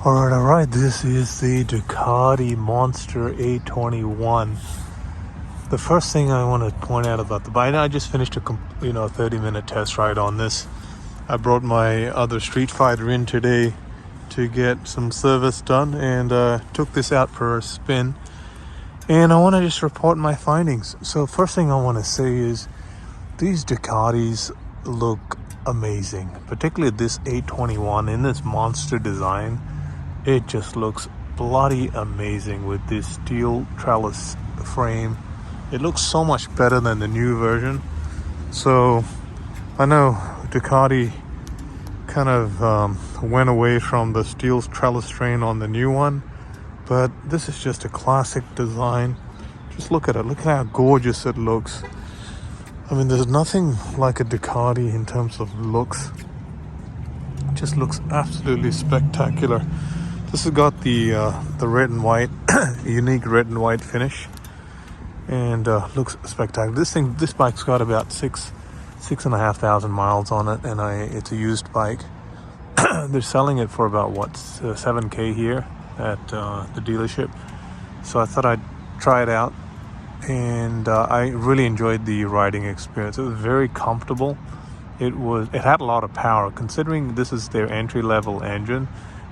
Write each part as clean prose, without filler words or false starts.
Alright, this is the Ducati Monster 821. The first thing I want to point out about the bike, I just finished a 30-minute test ride on this. I brought my other Street Fighter in today to get some service done and took this out for a spin. And I want to just report my findings. So first thing I want to say is these Ducatis look amazing, particularly this 821 in this monster design. It just looks bloody amazing with this steel trellis frame. It looks so much better than the new version. So I know Ducati kind of went away from the steel trellis frame on the new one, but this is just a classic design. Just look at it. Look at how gorgeous it looks. I mean, there's nothing like a Ducati in terms of looks. It just looks absolutely spectacular. This has got the red and white, unique red and white finish, and looks spectacular. This bike's got about 6,500 miles on it, and it's a used bike. They're selling it for about 7K here at the dealership. So I thought I'd try it out, and I really enjoyed the riding experience. It was very comfortable. It had a lot of power, considering this is their entry-level engine.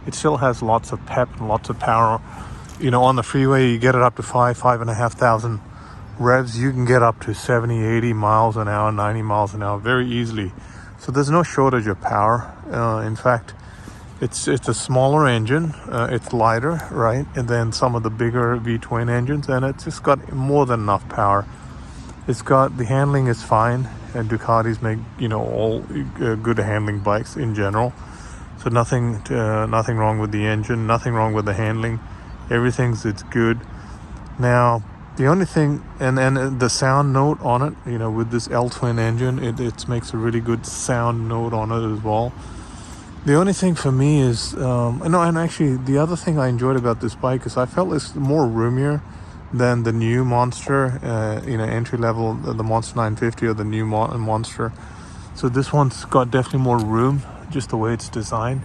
It still has lots of pep and lots of power. On the freeway, you get it up to 5,500 revs. You can get up to 70, 80 miles an hour, 90 miles an hour very easily. So there's no shortage of power. In fact, it's a smaller engine. It's lighter, right? And then some of the bigger V-twin engines, and it's just got more than enough power. The handling is fine, and Ducatis make, all good handling bikes in general. So nothing wrong with the engine, nothing wrong with the handling. It's good. Now, the only thing, and the sound note on it, with this L-twin engine, it makes a really good sound note on it as well. The only thing for me is, and actually the other thing I enjoyed about this bike is I felt it's more roomier than the new Monster, entry level, the Monster 950 or the new Monster. So this one's got definitely more room, just the way it's designed.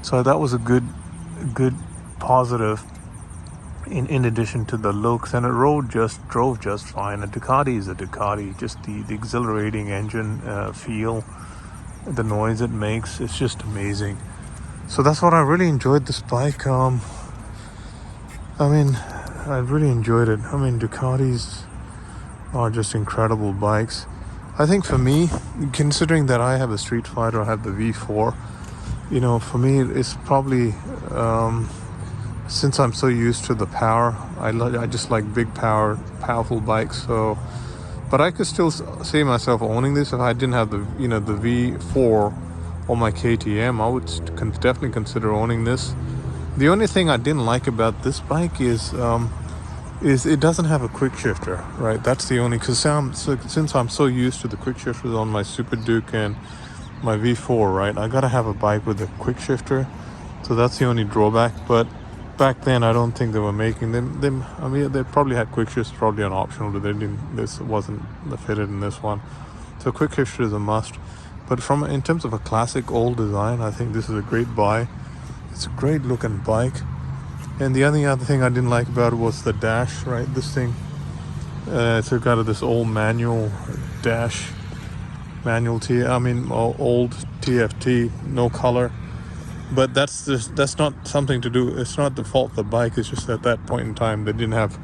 So that was a good positive in addition to the looks, and it drove just fine. A Ducati is a Ducati. Just the exhilarating engine feel, the noise it makes, it's just amazing. So that's what I really enjoyed this bike. I really enjoyed it. Ducatis are just incredible bikes. I think for me, considering that I have a Street Fighter, I have the V4, for me it's probably, since I'm so used to the power, I just like big powerful bikes. But I could still see myself owning this if I didn't have the V4 on my KTM. I would definitely consider owning this. The only thing I didn't like about this bike is it doesn't have a quick shifter, right? That's the only, because since I'm so used to the quick shifters on my Super Duke and my V4, right, I gotta have a bike with a quick shifter. So that's the only drawback. But back then, I don't think they were making them. They probably had quick shifts, probably an optional, but this wasn't fitted in this one. So quick shifter is a must. But in terms of a classic old design, I think this is a great buy. It's a great looking bike. And the only other thing I didn't like about it was the dash, right? This thing, it's got this old manual dash, old TFT, no color. But that's not something to do. It's not the fault of the bike. It's just at that point in time they didn't have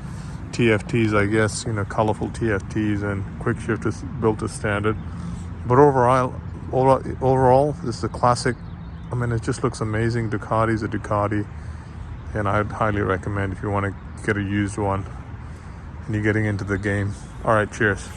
TFTs, I guess, colorful TFTs, and quick shift is built as standard. But overall, this is a classic. It just looks amazing. Ducati's a Ducati. And I'd highly recommend if you want to get a used one and you're getting into the game. All right, cheers.